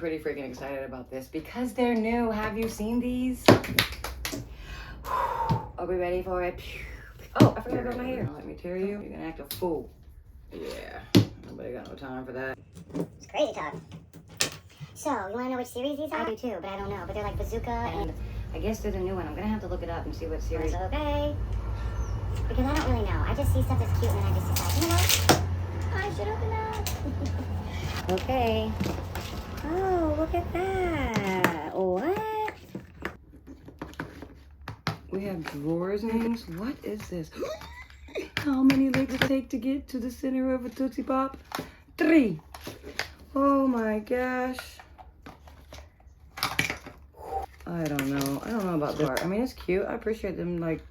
Pretty freaking excited about this because they're new. Have you seen these? Are we ready for it? Oh, I forgot about my hair. Let me tell you, you're gonna act a fool. Yeah, nobody got no time for that. It's crazy talk. So, you wanna know which series these are? I do too, but I don't know. But they're like Bazooka and... I guess there's a new one. I'm gonna have to look it up and see what series. Okay. Because I don't really know. I just see stuff that's cute and then I just decide, you know what? I should open up. Okay. Oh, look at that. What? We have drawers and things. What is this? How many licks it take to get to the center of a Tootsie Pop? 3. Oh my gosh. I don't know. I don't know about this part. I mean, it's cute. I appreciate them like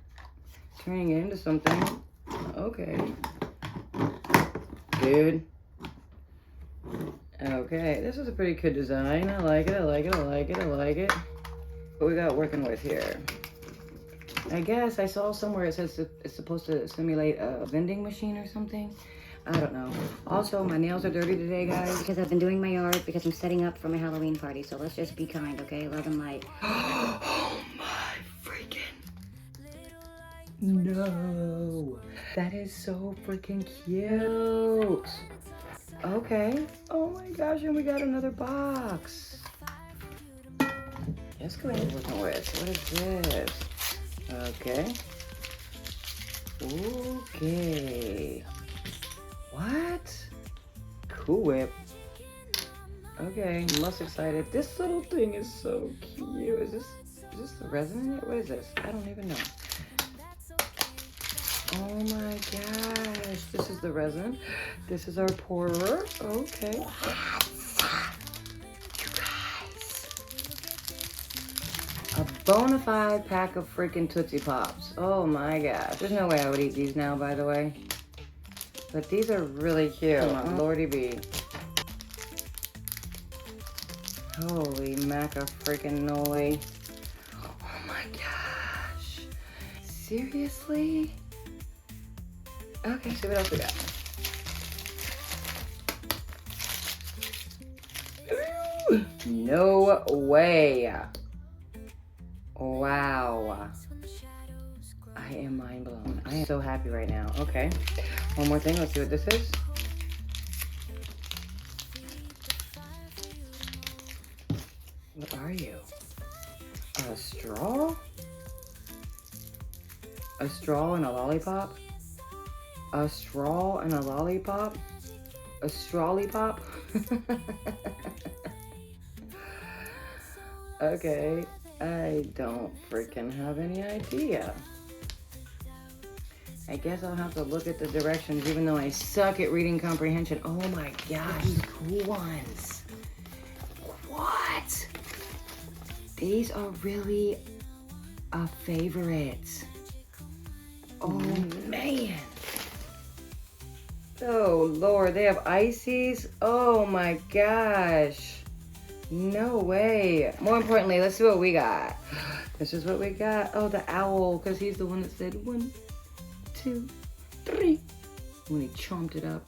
turning it into something. Okay. Dude. Okay, this is a pretty good design. I like it, I like it, I like it, I like it. What we got working with here? I guess I saw somewhere it says it's supposed to simulate a vending machine or something. I don't know. Also, my nails are dirty today, guys. Because I've been doing my yard because I'm setting up for my Halloween party. So let's just be kind, okay? Love and light. Oh my freaking... No. That is so freaking cute. Okay. Oh my gosh, and we got another box. Let's go ahead and look at this. What is this? Okay. Okay. What? Cool Whip. Okay, I'm less excited. This little thing is so cute. Is this the resin in it? What is this? I don't even know. Oh my gosh. This is the resin. This is our pourer. Okay. You guys. A bona fide pack of freaking Tootsie Pops. Oh my gosh. There's no way I would eat these now, by the way. But these are really cute. Oh, Lordy B. Holy maca-freaking-noli. Oh my gosh. Seriously? Okay, see what else we got. No way. Wow. I am mind blown. I am so happy right now. Okay. One more thing. Let's see what this is. What are you? A straw? A straw and a lollipop? A straw and a lollipop? A strawlipop? Okay, I don't freaking have any idea. I guess I'll have to look at the directions even though I suck at reading comprehension. Oh my gosh, these cool ones. What? These are really a favorite. Oh man. Oh Lord, they have ices. Oh my gosh. No way. More importantly, let's see what we got. This is what we got. Oh, the owl, because he's the one that said 1, 2, 3 when he chomped it up.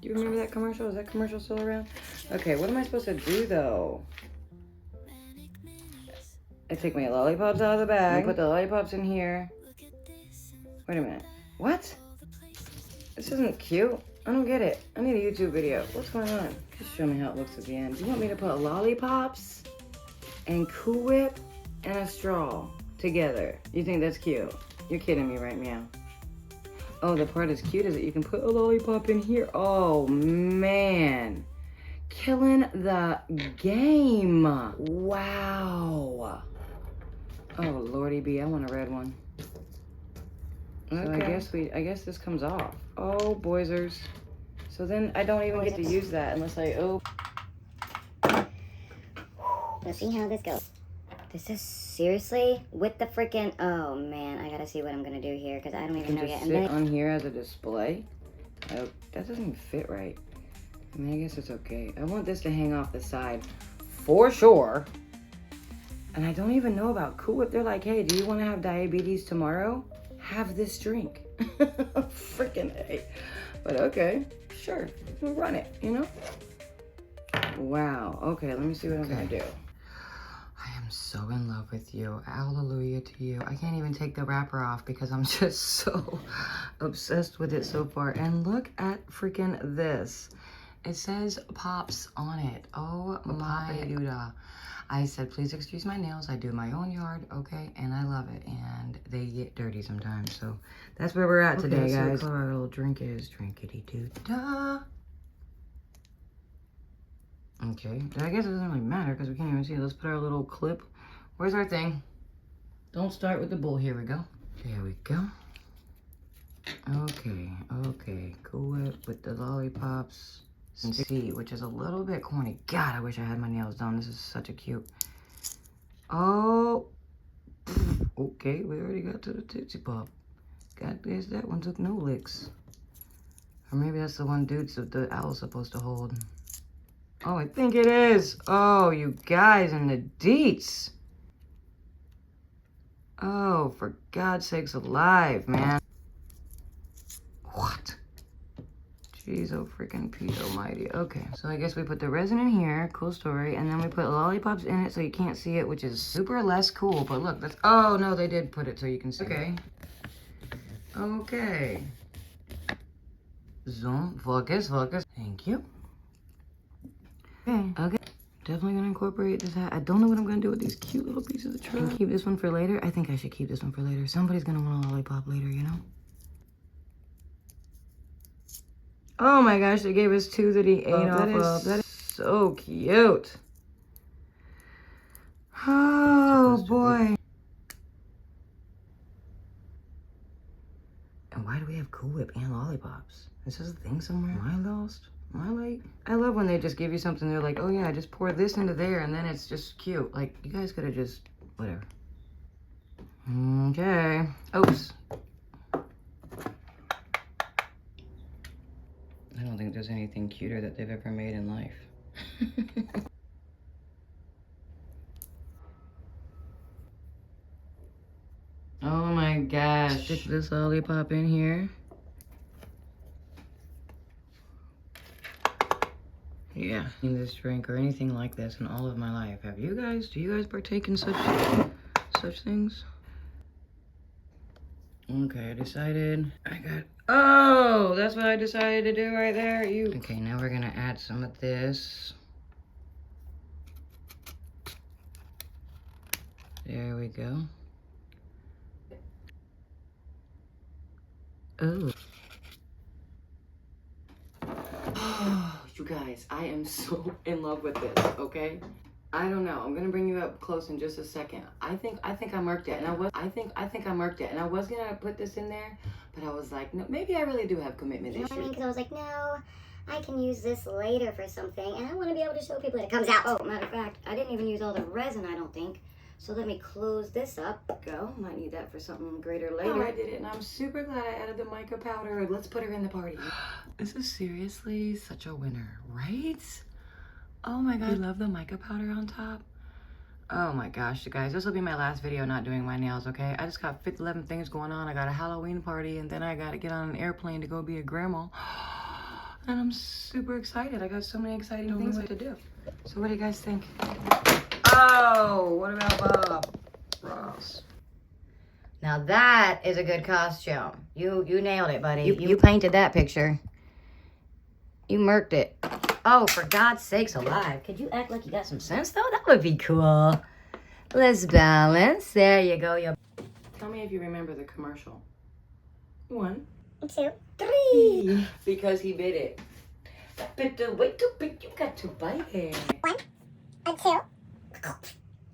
Do you remember that commercial? Is that commercial still around? Okay, what am I supposed to do though? I take my lollipops out of the bag. I put the lollipops in here. Wait a minute. What? This isn't cute. I don't get it. I need a YouTube video. What's going on? Just show me how it looks at the end. You want me to put lollipops and Cool Whip and a straw together? You think that's cute? You're kidding me, right, Meow? Oh, the part that's cute is that you can put a lollipop in here. Oh, man. Killing the game. Wow. Oh, Lordy B, I want a red one. Okay. So I guess this comes off. Oh, boysers. So then I don't even get to use that unless I, Let's see how this goes. This is seriously with the freaking, oh man, I gotta see what I'm gonna do here because I don't even know yet. Sit on here as a display. Oh, that doesn't even fit right. I mean, I guess it's okay. I want this to hang off the side for sure. And I don't even know about Cool Whip. They're like, hey, do you want to have diabetes tomorrow? Have this drink. Freaking A. But okay, sure, we'll run it, you know? Wow. Okay, let me see what I'm gonna do. I am so in love with you. Hallelujah to you. I can't even take the wrapper off because I'm just so obsessed with it so far. And look at freaking this. It says Pops on it. Oh my duda. I said, please excuse my nails. I do my own yard, okay? And I love it. And they get dirty sometimes. So that's where we're at today, guys. So our little drink is drinkity-doo-da. Okay. I guess it doesn't really matter because we can't even see it. Let's put our little clip. Where's our thing? Don't start with the bull. Here we go. There we go. Okay. Cool Whip with the lollipops. And C, which is a little bit corny. God, I wish I had my nails done. This is such a cute. Oh. Okay, we already got to the Tootsie Pop. God, guess that one took no licks. Or maybe that's the one the owl's supposed to hold. Oh, I think it is. Oh, you guys and the deets. Oh, for God's sakes alive, man. What? Jeez, oh freaking Pete almighty. Okay, so I guess we put the resin in here. Cool story. And then we put lollipops in it so you can't see it, which is super less cool. But look, that's... Oh, no, they did put it so you can see. Okay. Zoom. Focus. Thank you. Okay. Definitely gonna incorporate this hat. I don't know what I'm gonna do with these cute little pieces of trim. Can keep this one for later. I think I should keep this one for later. Somebody's gonna want a lollipop later, you know? Oh my gosh, they gave us two that he ate off of. That is so cute. Oh boy. And why do we have Cool Whip and lollipops? Is this a thing somewhere? Am I lost? Am I late? I love when they just give you something. They're like, oh yeah, just pour this into there and then it's just cute. Like, you guys could have just, whatever. Okay. Oops. I don't think there's anything cuter that they've ever made in life. Oh my gosh. Stick this lollipop in here. Yeah. In this drink or anything like this in all of my life. Do you guys partake in such things? Okay, oh, that's what I decided to do right there. Okay, now we're gonna add some of this. There we go. Oh. Oh, you guys, I am so in love with this, okay? I don't know. I'm gonna bring you up close in just a second. I think I marked it, and I marked it, and I was gonna put this in there, but I was like, no, maybe I really do have commitment issues. You know what I mean? Because I was like, no, I can use this later for something, and I want to be able to show people that it comes out. Oh, matter of fact, I didn't even use all the resin, I don't think. So let me close this up. Go. Might need that for something greater later. Oh, I did it, and I'm super glad I added the mica-powder. Let's put her in the party. This is seriously such a winner, right? Oh my god, I love the mica powder on top. Oh my gosh, you guys, this will be my last video not doing my nails, okay? I just got 11 things going on. I got a Halloween party, and then I gotta get on an airplane to go be a grandma. And I'm super excited. I got so many exciting things to do. So what do you guys think? Oh, what about Bob Ross? Now that is a good costume. You nailed it, buddy. You painted that picture. You murked it. Oh, for God's sakes alive. Could you act like you got some sense, though? That would be cool. Let's balance. There you go. Tell me if you remember the commercial. 1, 2, 3. Because he bit it. But the way to bit, you got to bite it. 1, 2,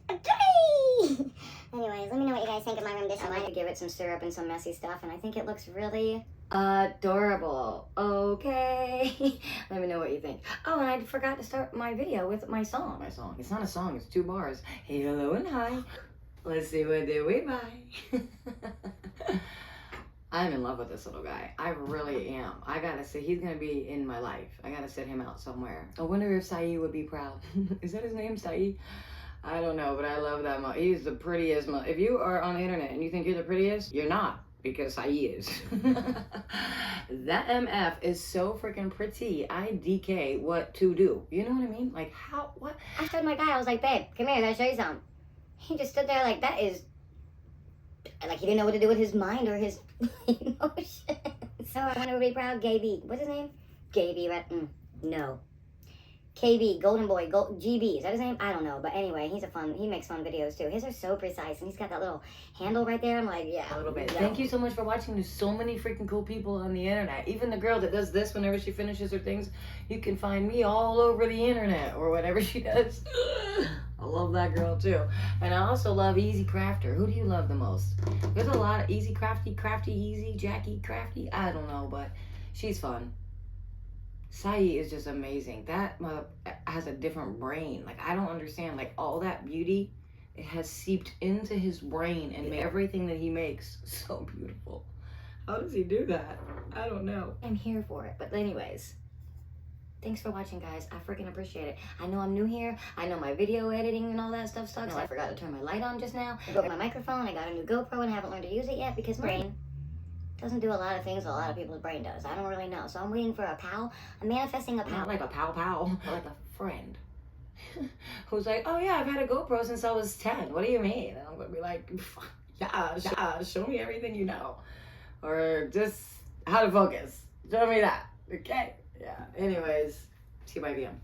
3. Anyways, let me know what you guys think of my rendition. I might give it some syrup and some messy stuff, and I think it looks really adorable. Okay. Let me know what you think. Oh, and I forgot to start my video with my song. It's not a song, it's 2 bars. Hey, hello, and hi. Let's see what did we buy. I'm in love with this little guy. I really am. I gotta say, he's gonna be in my life. I gotta set him out somewhere. I wonder if Saeed would be proud. Is that his name, Saeed? I don't know, but I love that. He's the prettiest. If you are on the internet and you think you're the prettiest, you're not. because I is. That MF is so freaking pretty. I DK what to do. You know what I mean? Like how, what? I showed my guy, I was like, babe, come here, I gotta show you something. He just stood there like, that is, like he didn't know what to do with his mind or his emotions. So I want to be proud, Gaby. What's his name? Gaby, no. KB, Golden Boy, GB, is that his name? I don't know, but anyway, he makes fun videos too. His are so precise, and he's got that little handle right there. I'm like, yeah. A little bit. Yeah. Thank you so much for watching. There's so many freaking cool people on the internet. Even the girl that does this whenever she finishes her things, you can find me all over the internet or whatever she does. I love that girl too. And I also love Easy Crafter. Who do you love the most? There's a lot of Easy Crafty, Easy, Jackie Crafty. I don't know, but she's fun. Sai is just amazing. That has a different brain. Like, I don't understand. Like, all that beauty, it has seeped into his brain and made everything that he makes so beautiful. How does he do that? I don't know. I'm here for it. But anyways, thanks for watching, guys. I freaking appreciate it. I know I'm new here. I know my video editing and all that stuff sucks. I forgot to turn my light on just now. I broke my microphone. I got a new GoPro and I haven't learned to use it yet because my brain doesn't do a lot of things a lot of people's brain does. I don't really know. So I'm waiting for a pal. I'm manifesting a pal. Not like a pal, but like a friend. Who's like, oh yeah, I've had a GoPro since I was 10. What do you mean? And I'm going to be like, yeah, show me everything you know. Or just how to focus. Show me that. Okay? Yeah. Anyways, see my VM.